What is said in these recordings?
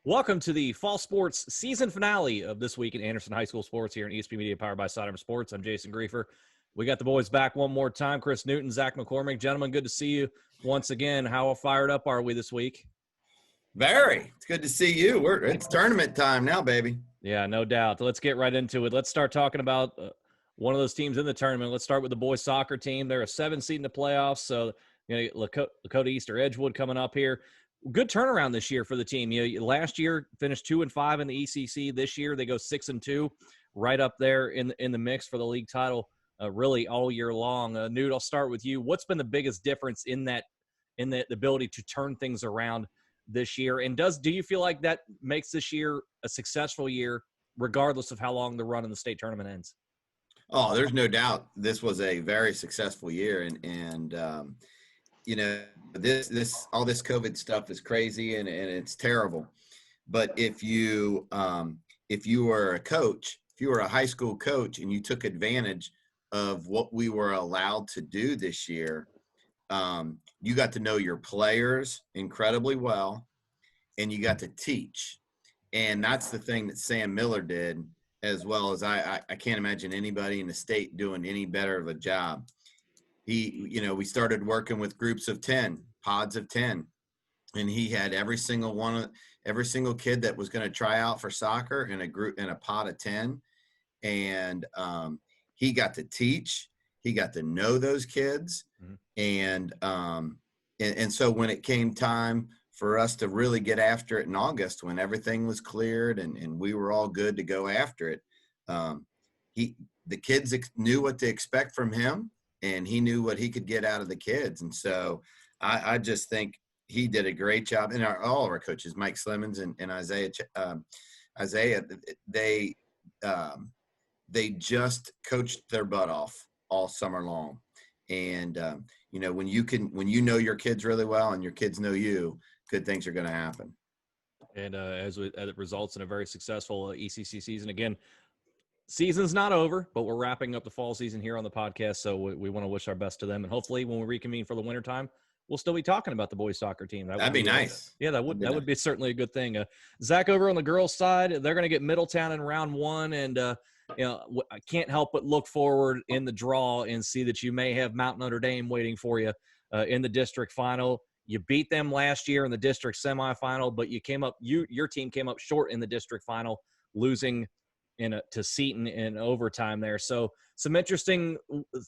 Welcome to the fall sports season finale of This Week in Anderson High School Sports here in ESP Media, powered by Sidearm Sports. I'm Jason Griefer. We got the boys back one more time. Chris Newton, Zach McCormick. Gentlemen, good to see you once again. How fired up are we this week? Very. It's good to see you. It's tournament time now, baby. Yeah, no doubt. Let's get right into it. Let's start talking about one of those teams in the tournament. Let's start with the boys soccer team. They're a 7 seed in the playoffs, so Lakota East or Edgewood coming up here. Good turnaround this year for the team. Last year finished 2-5 in the ECC. This year they go 6-2, right up there in the mix for the league title. Really all year long. Newt, I'll start with you. What's been the biggest difference in the ability to turn things around this year? And do you feel like that makes this year a successful year, regardless of how long the run in the state tournament ends? Oh, there's no doubt this was a very successful year, and this all this COVID stuff is crazy and it's terrible. But if you were a coach, if you were a high school coach and you took advantage of what we were allowed to do this year, you got to know your players incredibly well, and you got to teach. And that's the thing that Sam Miller did, as well as I can't imagine anybody in the state doing any better of a job. We started working with groups of 10, pods of 10, and he had every single kid that was going to try out for soccer in a pod of 10. And he got to teach, he got to know those kids. Mm-hmm. And so when it came time for us to really get after it in August, when everything was cleared and we were all good to go after it, the kids knew what to expect from him, and he knew what he could get out of the kids. And so I just think he did a great job. And all of our coaches, Mike Slemons and Isaiah, they just coached their butt off all summer long. And, when you know your kids really well and your kids know you, good things are going to happen. And as it results in a very successful ECC season. Again, season's not over, but we're wrapping up the fall season here on the podcast, so we want to wish our best to them. And hopefully when we reconvene for the wintertime, we'll still be talking about the boys soccer team. That'd be nice. Yeah, that would be certainly a good thing. Zach, over on the girls' side, they're going to get Middletown in round one, and I can't help but look forward in the draw and see that you may have Mount Notre Dame waiting for you in the district final. You beat them last year in the district semifinal, but your team came up short in the district final, losing to Seton in overtime there. So some interesting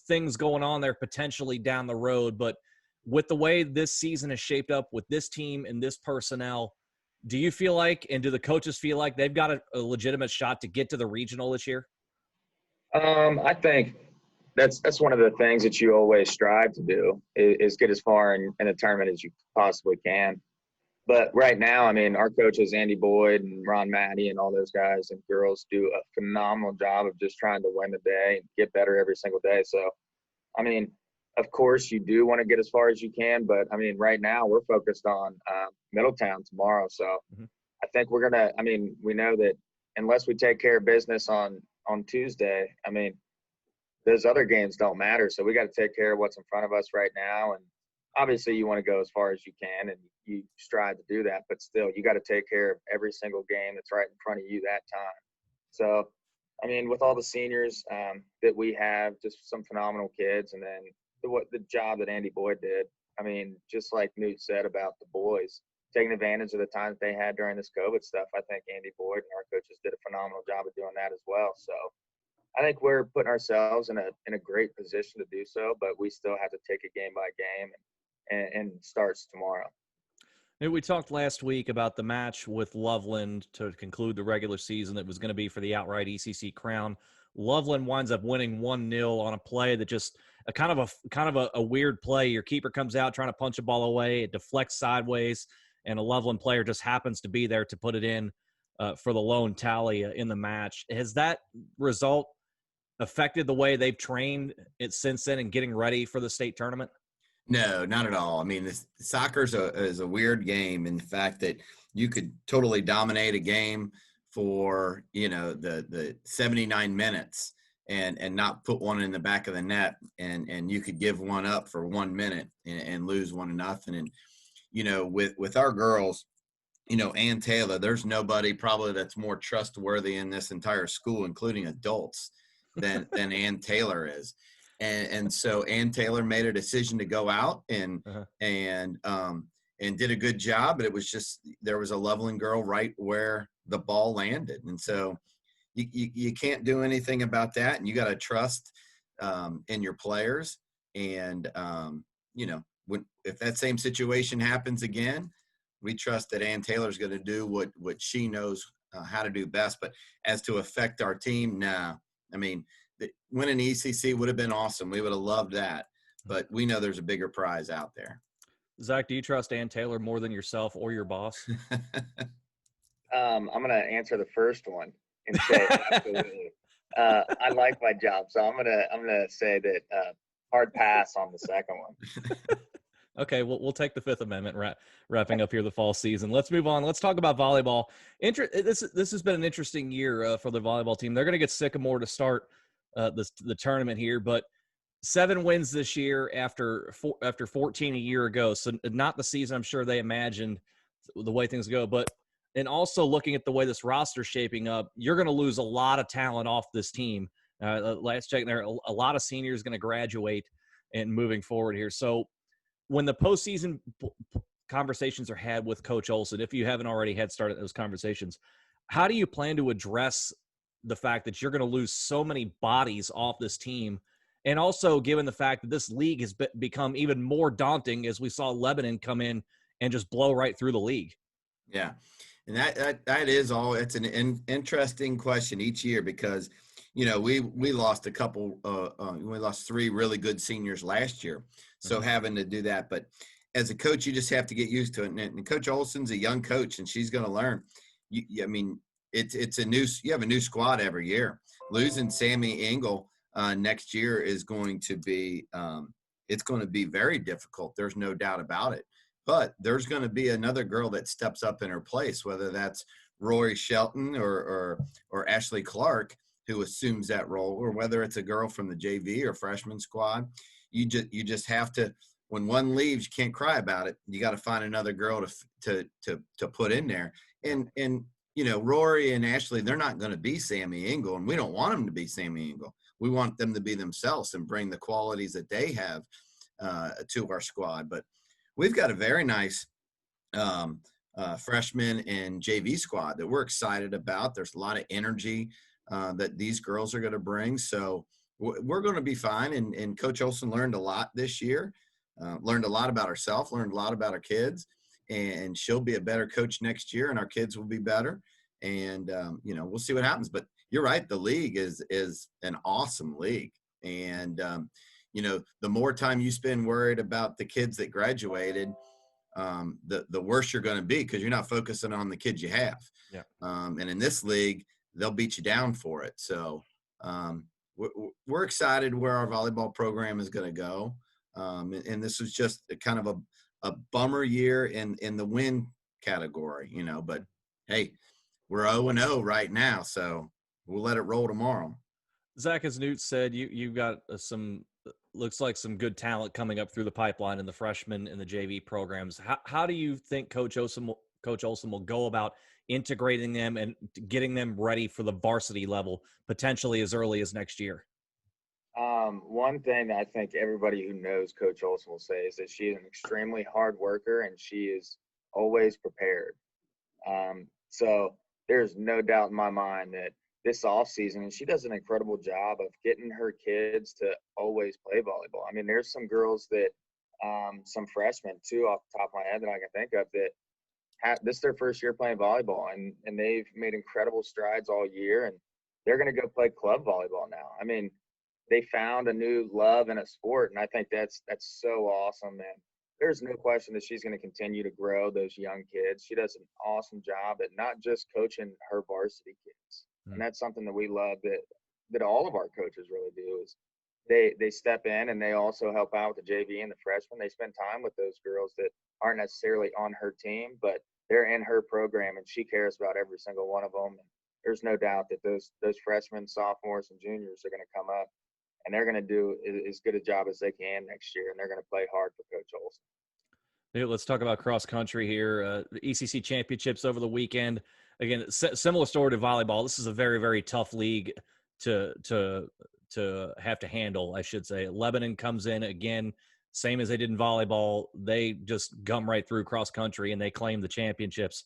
things going on there potentially down the road. But with the way this season is shaped up with this team and this personnel, do you feel like, and do the coaches feel like they've got a legitimate shot to get to the regional this year? I think that's one of the things that you always strive to do is get as far in the tournament as you possibly can. But right now, I mean, our coaches, Andy Boyd and Ron Matty and all those guys and girls do a phenomenal job of just trying to win the day and get better every single day. So, I mean, of course, you do want to get as far as you can. But, I mean, right now we're focused on Middletown tomorrow. So I think we're going to – I mean, we know that unless we take care of business on Tuesday, I mean, those other games don't matter. So we got to take care of what's in front of us right now. And obviously you want to go as far as you can and you strive to do that, but still you got to take care of every single game that's right in front of you that time. So, I mean, with all the seniors that we have, just some phenomenal kids, and then the job that Andy Boyd did, I mean, just like Newt said about the boys, taking advantage of the time that they had during this COVID stuff, I think Andy Boyd and our coaches did a phenomenal job of doing that as well. So I think we're putting ourselves in a great position to do so, but we still have to take it game by game, and starts tomorrow. And we talked last week about the match with Loveland to conclude the regular season that was going to be for the outright ECC crown. Loveland winds up winning 1-0 on a play that just a kind of a weird play. Your keeper comes out trying to punch a ball away, it deflects sideways, and a Loveland player just happens to be there to put it in for the lone tally in the match. Has that result affected the way they've trained it since then and getting ready for the state tournament? No, not at all. I mean, soccer is a weird game in the fact that you could totally dominate a game for, the 79 minutes and not put one in the back of the net, and you could give one up for 1 minute and lose 1-0. And, with our girls, Ann Taylor, there's nobody probably that's more trustworthy in this entire school, including adults, than Ann Taylor is. And so Ann Taylor made a decision to go out and Uh-huh. and did a good job, but it was just, there was a leveling girl right where the ball landed. And so you can't do anything about that, and you got to trust in your players. And if that same situation happens again, we trust that Ann Taylor's going to do what she knows how to do best. But as to affect our team, nah. I mean, winning the ECC would have been awesome. We would have loved that. But we know there's a bigger prize out there. Zach, do you trust Ann Taylor more than yourself or your boss? I'm going to answer the first one and say absolutely. I like my job, so I'm gonna say that hard pass on the second one. Okay, we'll take the Fifth Amendment, wrapping up here the fall season. Let's move on. Let's talk about volleyball. This has been an interesting year for the volleyball team. They're going to get Sycamore to start the tournament here, but 7 wins this year after 14 a year ago. So not the season I'm sure they imagined the way things go, but and also looking at the way this roster's shaping up, you're going to lose a lot of talent off this team. Last check, there a lot of seniors going to graduate and moving forward here. So when the postseason conversations are had with Coach Olson, if you haven't already had started those conversations, how do you plan to address the fact that you're going to lose so many bodies off this team? And also given the fact that this league has become even more daunting as we saw Lebanon come in and just blow right through the league. Yeah. And that is all. It's an interesting question each year because, we lost a couple. We lost 3 really good seniors last year, so having to do that. But as a coach, you just have to get used to it. And Coach Olson's a young coach, and she's going to learn. It's a new. You have a new squad every year. Losing Sammy Engel next year is going to be. It's going to be very difficult. There's no doubt about it. But there's going to be another girl that steps up in her place, whether that's Rory Shelton or Ashley Clark, who assumes that role, or whether it's a girl from the JV or freshman squad. You just have to. When one leaves, you can't cry about it. You got to find another girl to put in there. And Rory and Ashley, they're not going to be Sammy Engel, and we don't want them to be Sammy Engel. We want them to be themselves and bring the qualities that they have to our squad. But we've got a very nice freshman and JV squad that we're excited about. There's a lot of energy that these girls are going to bring. So we're going to be fine. And Coach Olson learned a lot this year, learned a lot about herself, learned a lot about our kids. And she'll be a better coach next year, and our kids will be better. And, we'll see what happens. But you're right. The league is an awesome league. And, the more time you spend worried about the kids that graduated, the worse you're going to be because you're not focusing on the kids you have. Yeah. And in this league, they'll beat you down for it. So we're excited where our volleyball program is going to go. And this was just kind of a bummer year in the win category, but hey, we're 0-0 right now. So we'll let it roll tomorrow. Zach, as Newt said, you've got looks like some good talent coming up through the pipeline in the freshmen and the JV programs. How do you think Coach Olson will go about integrating them and getting them ready for the varsity level potentially as early as next year? One thing that I think everybody who knows Coach Olson will say is that she is an extremely hard worker and she is always prepared. So there's no doubt in my mind that this offseason, and she does an incredible job of getting her kids to always play volleyball. I mean, there's some girls that, some freshmen too, off the top of my head that I can think of that this is their first year playing volleyball, and they've made incredible strides all year, and they're going to go play club volleyball now. I mean, they found a new love in a sport, and I think that's so awesome, man. There's no question that she's going to continue to grow those young kids. She does an awesome job at not just coaching her varsity kids. And that's something that we love that all of our coaches really do is they step in and they also help out with the JV and the freshmen. They spend time with those girls that aren't necessarily on her team, but they're in her program and she cares about every single one of them. And there's no doubt that those freshmen, sophomores, and juniors are going to come up and they're going to do as good a job as they can next year. And they're going to play hard for Coach Olson. Yeah, let's talk about cross country here. The ECC championships over the weekend. Again, similar story to volleyball. This is a very, very tough league to have to handle, I should say. Lebanon comes in again, same as they did in volleyball. They just gum right through cross country and they claim the championships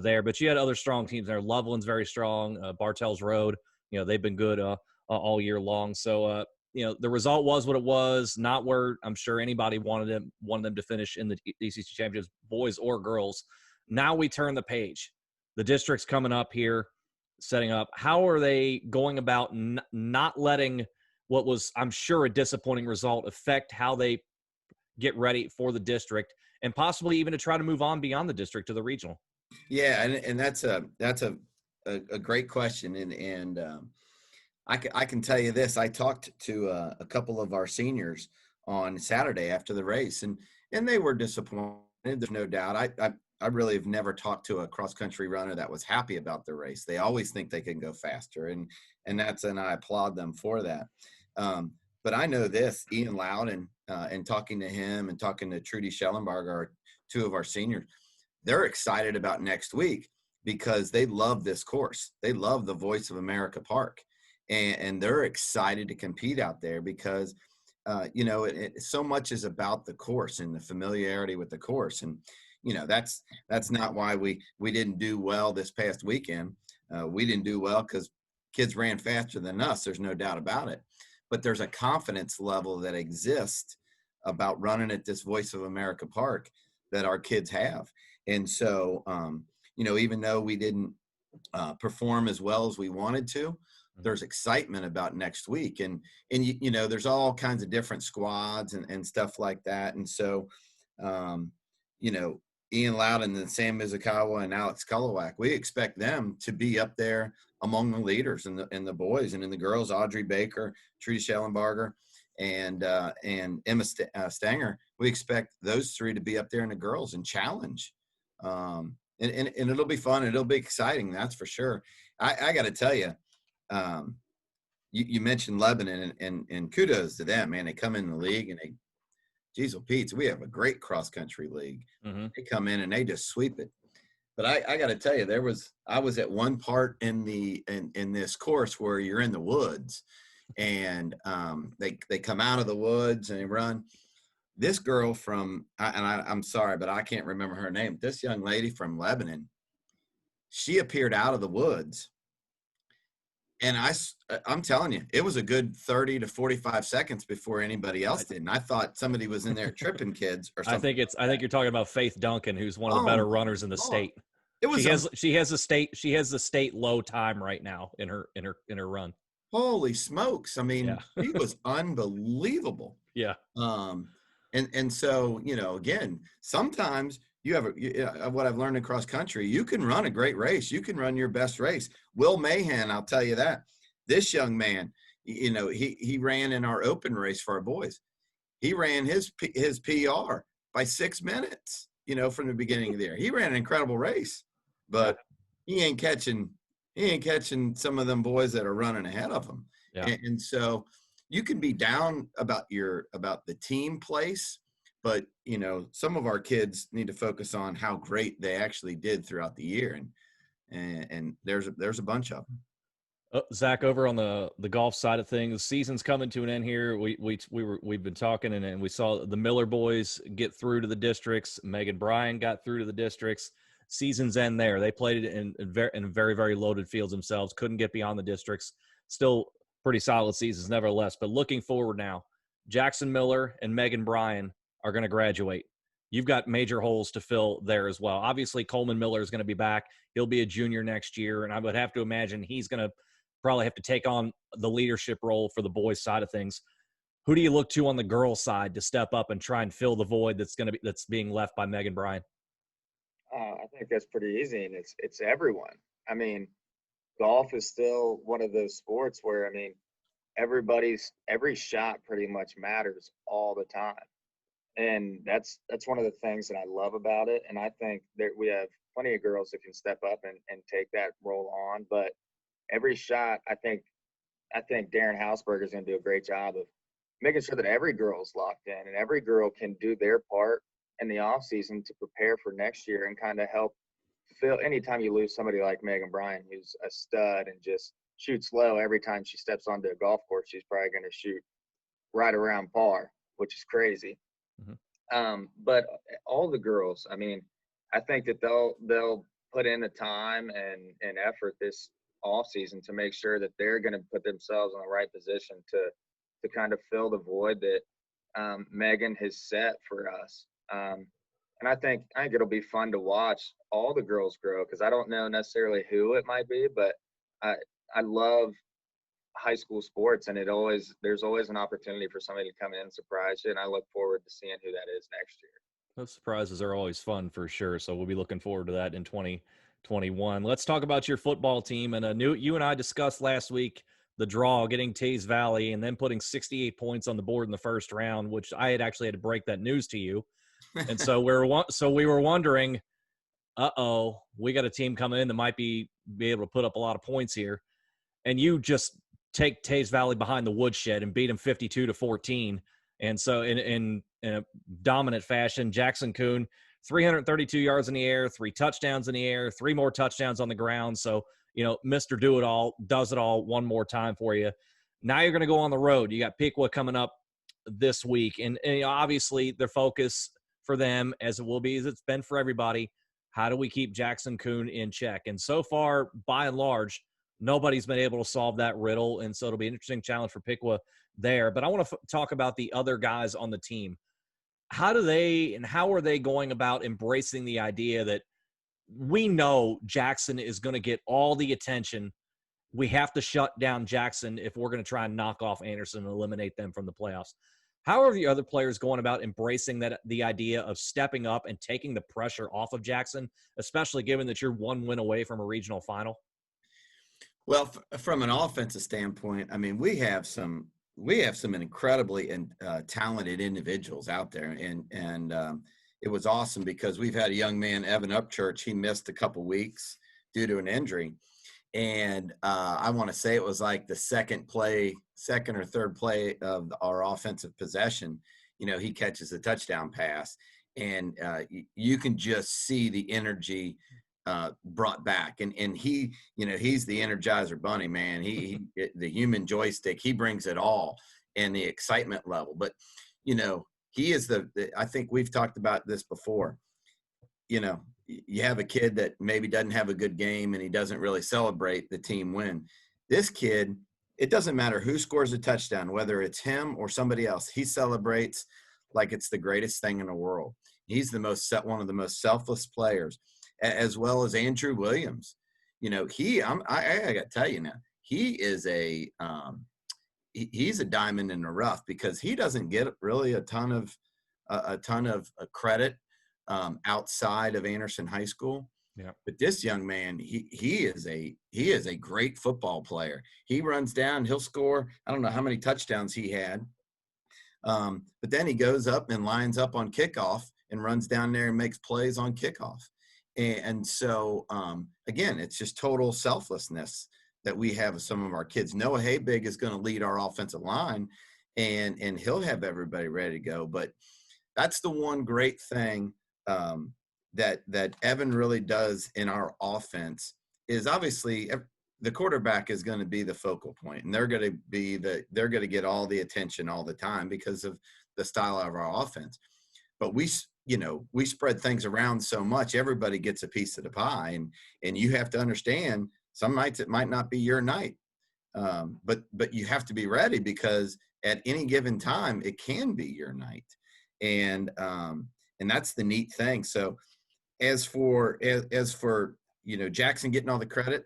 there. But you had other strong teams there. Loveland's very strong. Bartels Road, they've been good all year long. So the result was what it was, not where I'm sure anybody wanted them to finish in the ECC championships, boys or girls. Now we turn the page. The district's coming up here, setting up. How are they going about not letting what was, I'm sure, a disappointing result affect how they get ready for the district and possibly even to try to move on beyond the district to the regional? Yeah, and that's a great question, and I can tell you this. I talked to a couple of our seniors on Saturday after the race, and they were disappointed. There's no doubt. I really have never talked to a cross country runner that was happy about the race. They always think they can go faster, and I applaud them for that. But I know this, Ian Loudon, and talking to him and talking to Trudy Schellenberger, two of our seniors, they're excited about next week because they love this course. They love the Voice of America Park. And they're excited to compete out there because, so much is about the course and the familiarity with the course. And, that's not why we didn't do well this past weekend. We didn't do well because kids ran faster than us. There's no doubt about it. But there's a confidence level that exists about running at this Voice of America Park that our kids have. And so, even though we didn't perform as well as we wanted to, there's excitement about next week. And there's all kinds of different squads and stuff like that. And so, Ian Loudon and Sam Mizukawa and Alex Kulowak, we expect them to be up there among the leaders and the boys, and in the girls, Audrey Baker, Trudy Schellenberger, and Emma Stanger. We expect those three to be up there in the girls and challenge. And it'll be fun. It'll be exciting. That's for sure. I got to tell you, you mentioned Lebanon, and kudos to them, man. They come in the league and geez, Pete, we have a great cross country league. Mm-hmm. They come in and they just sweep it. But I got to tell you, I was at one part in this course where you're in the woods, and they come out of the woods and they run. This girl I'm sorry, but I can't remember her name. This young lady from Lebanon, she appeared out of the woods. And I'm telling you, it was a good 30 to 45 seconds before anybody else did. And I thought somebody was in there tripping kids or something. I think you're talking about Faith Duncan, who's one of the better runners in the state. She has the state low time right now in her run. Holy smokes. I mean, She was unbelievable. Yeah. And so, again, sometimes you have what I've learned in cross country, you can run a great race. You can run your best race. Will Mahan, I'll tell you that. This young man, he ran in our open race for our boys. He ran his PR by 6 minutes, from the beginning of the year. He ran an incredible race, but he ain't catching some of them boys that are running ahead of him. Yeah. And so you can be down about the team place, but some of our kids need to focus on how great they actually did throughout the year, and there's a bunch of them. Zach, over on the golf side of things, the season's coming to an end here. We've been talking, and we saw the Miller boys get through to the districts. Megan Bryan got through to the districts. Season's end there. They played it in very, very loaded fields themselves. Couldn't get beyond the districts. Still pretty solid seasons, nevertheless. But looking forward now, Jackson Miller and Megan Bryan are going to graduate. You've got major holes to fill there as well. Obviously, Coleman Miller is going to be back. He'll be a junior next year, and I would have to imagine he's going to probably have to take on the leadership role for the boys' side of things. Who do you look to on the girls' side to step up and try and fill the void that's being left by Megan Bryan? I think that's pretty easy, and it's everyone. I mean, golf is still one of those sports where, every shot pretty much matters all the time. And that's one of the things that I love about it. And I think that we have plenty of girls that can step up and take that role on. But every shot, I think Darren Hausberger is going to do a great job of making sure that every girl is locked in and every girl can do their part in the off season to prepare for next year and kind of help fill. Anytime you lose somebody like Megan Bryan, who's a stud and just shoots low every time she steps onto a golf course, she's probably going to shoot right around par, which is crazy. But all the girls, I mean, I think that they'll put in the time and effort this off season to make sure that they're going to put themselves in the right position to kind of fill the void that Megan has set for us. And I think it'll be fun to watch all the girls grow, because I don't know necessarily who it might be, but I love high school sports, and there's always an opportunity for somebody to come in and surprise you, and I look forward to seeing who that is next year. Those surprises are always fun for sure, so we'll be looking forward to that in 2021. Let's talk about your football team. And you and I discussed last week the draw, getting Taze Valley and then putting 68 points on the board in the first round, which I had actually had to break that news to you. And so we were wondering, we got a team coming in that might be able to put up a lot of points here. And you just take Taze Valley behind the woodshed and beat them 52-14. And so in a dominant fashion, Jackson Kuhn, 332 yards in the air, 3 touchdowns in the air, 3 more touchdowns on the ground. So, Mr. Do-It-All does it all one more time for you. Now you're going to go on the road. You got Piqua coming up this week. And obviously their focus for them, as it will be, as it's been for everybody, how do we keep Jackson Kuhn in check? And so far, by and large, nobody's been able to solve that riddle. And so it'll be an interesting challenge for Piqua there. But I want to talk about the other guys on the team. How are they going about embracing the idea that we know Jackson is going to get all the attention? We have to shut down Jackson if we're going to try and knock off Anderson and eliminate them from the playoffs. How are the other players going about embracing the idea of stepping up and taking the pressure off of Jackson, especially given that you're 1 win away from a regional final? Well, from an offensive standpoint, I mean, we have some incredibly talented individuals out there, and it was awesome because we've had a young man, Evan Upchurch. He missed a couple weeks due to an injury, and I want to say it was like the second or third play of our offensive possession. He catches a touchdown pass, and you can just see the energy brought back, and he, he's the Energizer Bunny, man. He the human joystick. He brings it all, and the excitement level. But he is I think we've talked about this before. You have a kid that maybe doesn't have a good game and he doesn't really celebrate the team win. This kid, it doesn't matter who scores a touchdown, whether it's him or somebody else, he celebrates like it's the greatest thing in the world. He's one of the most selfless players, as well as Andrew Williams. I got to tell you now, he is he's a diamond in the rough because he doesn't get really a ton of credit outside of Anderson High School. Yeah. But this young man, he is a great football player. He runs down, he'll score. I don't know how many touchdowns he had. But then he goes up and lines up on kickoff and runs down there and makes plays on kickoff. And so, again, it's just total selflessness that we have with some of our kids. Noah Haybig is going to lead our offensive line, and he'll have everybody ready to go. But that's the one great thing that Evan really does in our offense is obviously the quarterback is going to be the focal point, and they're going to get all the attention all the time because of the style of our offense. But we spread things around so much, everybody gets a piece of the pie, and you have to understand some nights it might not be your night. But you have to be ready because at any given time it can be your night. And that's the neat thing. So as for Jackson getting all the credit,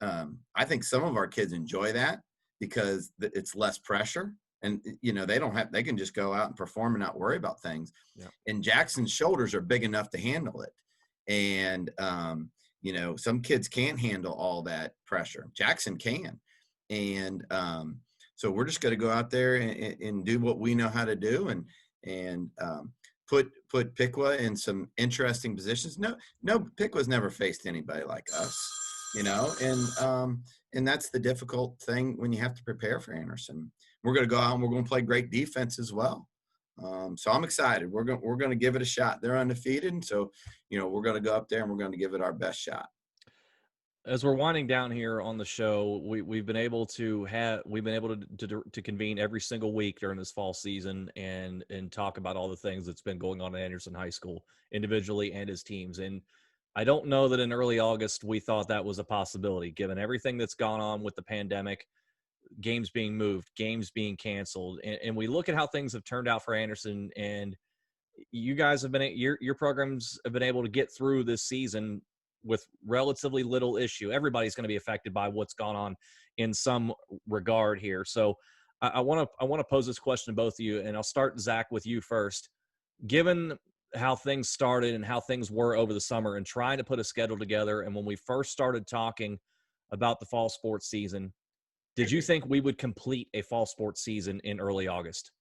I think some of our kids enjoy that because it's less pressure. And, they can just go out and perform and not worry about things. Yeah. And Jackson's shoulders are big enough to handle it. And, some kids can't handle all that pressure. Jackson can. And so we're just going to go out there and do what we know how to do and put Piqua in some interesting positions. No, Piqua's never faced anybody like us, and that's the difficult thing when you have to prepare for Anderson. We're going to go out and we're going to play great defense as well. So I'm excited. We're going to give it a shot. They're undefeated, and so we're going to go up there and we're going to give it our best shot. As we're winding down here on the show, we've been able to convene every single week during this fall season and talk about all the things that's been going on at Anderson High School individually and as teams. And I don't know that in early August we thought that was a possibility, given everything that's gone on with the pandemic, games being moved, games being canceled, and we look at how things have turned out for Anderson. And you guys have been your programs have been able to get through this season with relatively little issue. Everybody's going to be affected by what's gone on in some regard here. So I want to pose this question to both of you, and I'll start, Zach, with you first. Given how things started and how things were over the summer and trying to put a schedule together, and when we first started talking about the fall sports season, did you think we would complete a fall sports season in early August?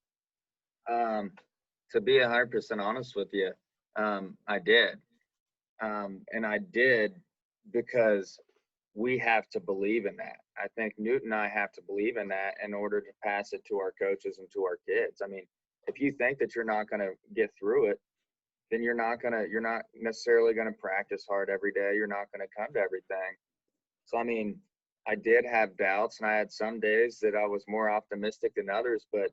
To be 100% honest with you, I did. And I did because we have to believe in that. I think Newt and I have to believe in that in order to pass it to our coaches and to our kids. I mean, if you think that you're not going to get through it, then you're not necessarily going to practice hard every day. You're not going to come to everything. So, I mean, I did have doubts, and I had some days that I was more optimistic than others, but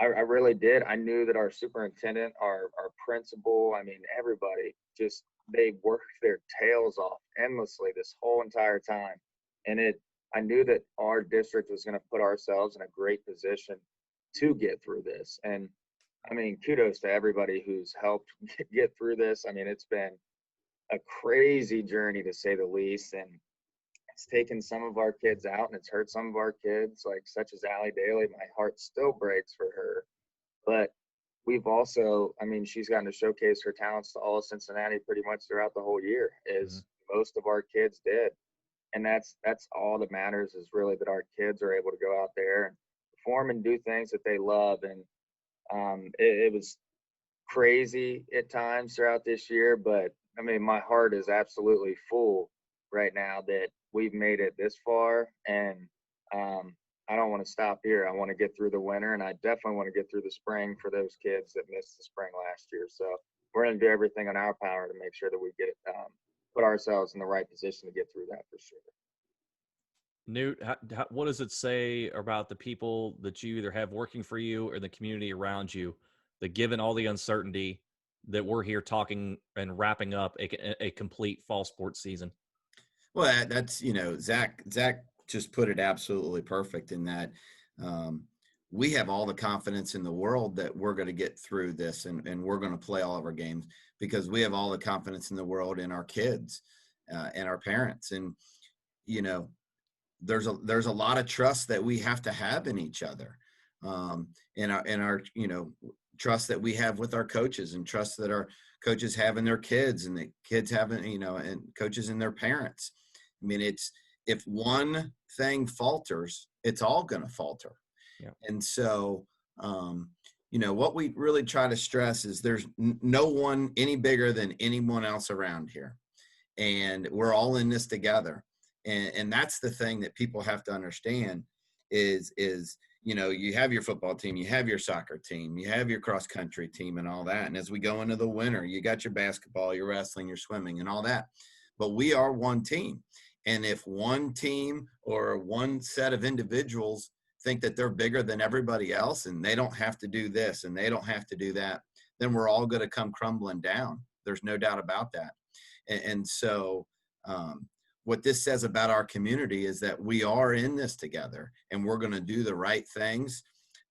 I really did. I knew that our superintendent, our principal, I mean, everybody just, they worked their tails off endlessly this whole entire time. And I knew that our district was going to put ourselves in a great position to get through this. And I mean, kudos to everybody who's helped get through this. I mean, it's been a crazy journey to say the least. And it's taken some of our kids out and it's hurt some of our kids, like such as Allie Daly. My heart still breaks for her. But we've also, I mean, she's gotten to showcase her talents to all of Cincinnati pretty much throughout the whole year, as most of our kids did. And that's all that matters, is really that our kids are able to go out there and perform and do things that they love. And it was crazy at times throughout this year, but I mean, my heart is absolutely full right now that we've made it this far. And I don't want to stop here. I want to get through the winter, and I definitely want to get through the spring for those kids that missed the spring last year. So we're going to do everything in our power to make sure that we get put ourselves in the right position to get through that for sure. Newt, what does it say about the people that you either have working for you or the community around you, that given all the uncertainty, that we're here talking and wrapping up a complete fall sports season? Well, that's, Zach just put it absolutely perfect in that we have all the confidence in the world that we're going to get through this and we're going to play all of our games, because we have all the confidence in the world in our kids and our parents. And, there's a lot of trust that we have to have in each other, and our trust that we have with our coaches, and trust that our coaches have in their kids, and the kids have, and coaches in their parents. I mean, if one thing falters, it's all going to falter. Yeah. And so, what we really try to stress is there's no one any bigger than anyone else around here. And we're all in this together. And that's the thing that people have to understand is, you have your football team, you have your soccer team, you have your cross country team and all that. And as we go into the winter, you got your basketball, your wrestling, your swimming and all that. But we are one team. And if one team or one set of individuals think that they're bigger than everybody else and they don't have to do this and they don't have to do that, then we're all going to come crumbling down. There's no doubt about that. And so what this says about our community is that we are in this together, and we're going to do the right things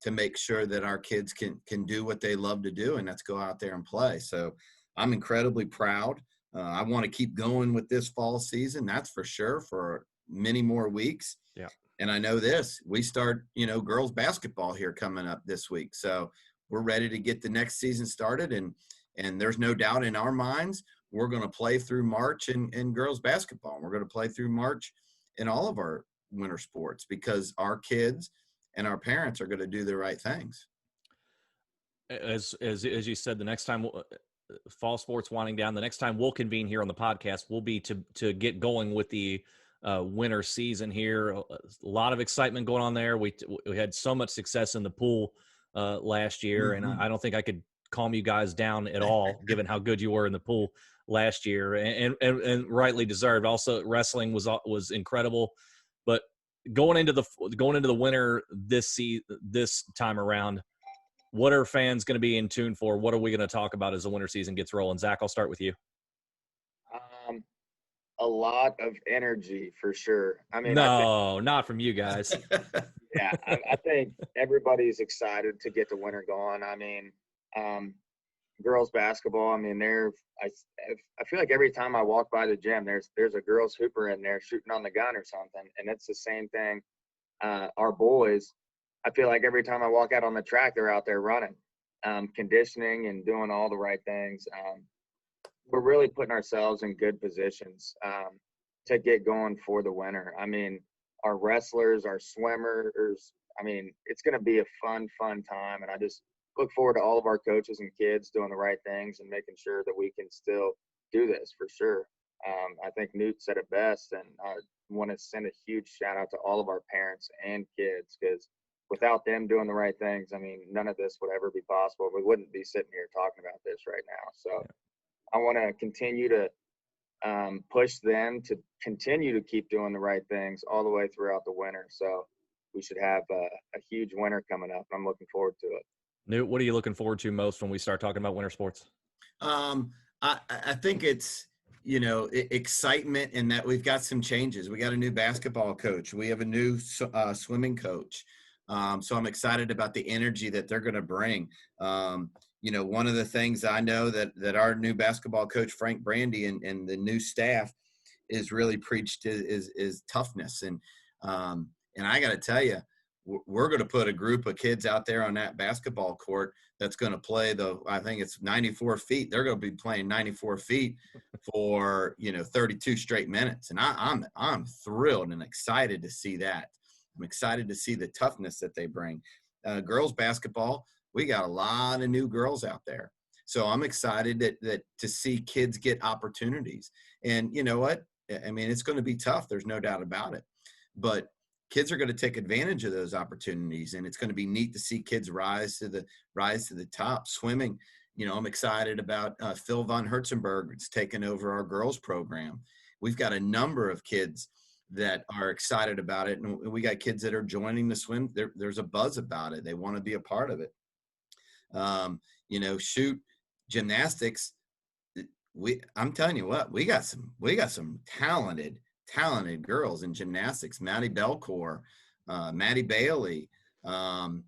to make sure that our kids can do what they love to do, and that's go out there and play. So I'm incredibly proud. I want to keep going with this fall season, that's for sure, for many more weeks. Yeah. And I know this, we start, girls basketball here coming up this week. So we're ready to get the next season started. And there's no doubt in our minds, we're going to play through March in girls basketball. We're going to play through March in all of our winter sports, because our kids and our parents are going to do the right things. As you said, the next time fall sports winding down, the next time we'll convene here on the podcast will be to get going with the winter season here. A lot of excitement going on there. We had so much success in the pool last year, and I don't think I could calm you guys down at all, given how good you were in the pool last year, and rightly deserved. Also, wrestling was incredible, but going into the winter this time around, what are fans going to be in tune for? What are we going to talk about as the winter season gets rolling? Zach, I'll start with you. A lot of energy for sure. I mean, not from you guys. Yeah, I think everybody's excited to get the winter going. I mean, girls basketball. I mean, I feel like every time I walk by the gym, there's a girls hooper in there shooting on the gun or something, and it's the same thing. Our boys, I feel like every time I walk out on the track, they're out there running, conditioning and doing all the right things. We're really putting ourselves in good positions to get going for the winter. I mean, our wrestlers, our swimmers, I mean, it's going to be a fun time. And I just look forward to all of our coaches and kids doing the right things and making sure that we can still do this for sure. I think Newt said it best, and I want to send a huge shout out to all of our parents and kids, because without them doing the right things, I mean, none of this would ever be possible. We wouldn't be sitting here talking about this right now. So I want to continue to push them to continue to keep doing the right things all the way throughout the winter. So we should have a huge winter coming up. I'm looking forward to it. Newt, what are you looking forward to most when we start talking about winter sports? I think it's, excitement in that we've got some changes. We got a new basketball coach. We have a new swimming coach. So I'm excited about the energy that they're going to bring. One of the things I know that our new basketball coach, Frank Brandy, and the new staff is really preached is toughness. And I got to tell you, we're going to put a group of kids out there on that basketball court that's going to play I think it's 94 feet. They're going to be playing 94 feet for, 32 straight minutes. And I'm thrilled and excited to see that. I'm excited to see the toughness that they bring. Girls basketball, we got a lot of new girls out there. So I'm excited that to see kids get opportunities. And you know what? I mean, it's going to be tough. There's no doubt about it. But kids are going to take advantage of those opportunities, and it's going to be neat to see kids rise to the top. Swimming, I'm excited about Phil von Herzenberg. It's taken over our girls program. We've got a number of kids that are excited about it, and we got kids that are joining the swim. There's a buzz about it. They want to be a part of it. Shoot, gymnastics. I'm telling you what, we got some talented girls in gymnastics. Maddie Belcourt, Maddie Bailey, and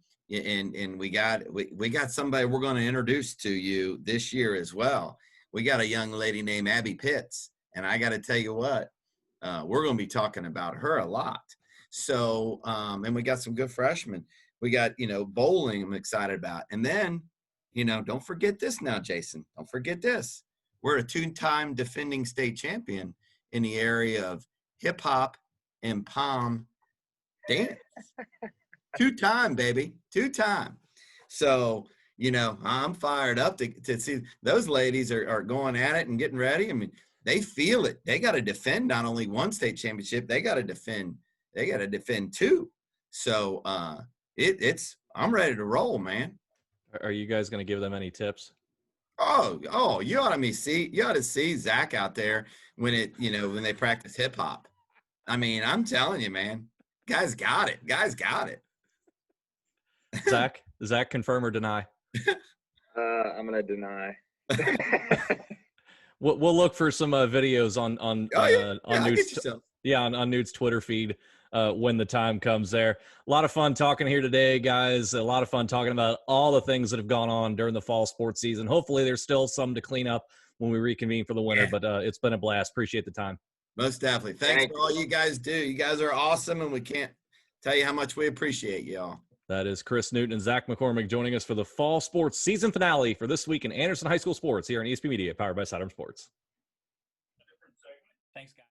we got somebody we're going to introduce to you this year as well. We got a young lady named Abby Pitts, and I got to tell you what, we're going to be talking about her a lot. So, and we got some good freshmen. We got, bowling I'm excited about. And then, don't forget this now, Jason. Don't forget this. We're a 2-time defending state champion in the area of hip hop and pom dance. 2-time, baby. 2-time. So, I'm fired up to see those ladies are going at it and getting ready. I mean, they feel it. They got to defend not only one state championship, they got to defend 2. So I'm ready to roll, man. Are you guys going to give them any tips? Oh, you ought to see Zach out there when they practice hip hop. I mean, I'm telling you, man, guys got it. Zach, confirm or deny? I'm going to deny. We'll look for some videos on Newt's Twitter feed when the time comes there. A lot of fun talking here today, guys. A lot of fun talking about all the things that have gone on during the fall sports season. Hopefully there's still some to clean up when we reconvene for the winter, but it's been a blast. Appreciate the time. Most definitely. Thanks for all you guys do. You guys are awesome, and we can't tell you how much we appreciate y'all. That is Chris Newton and Zach McCormick joining us for the fall sports season finale for this week in Anderson High School Sports here on ESP Media, powered by Sidearm Sports. Thanks, guys.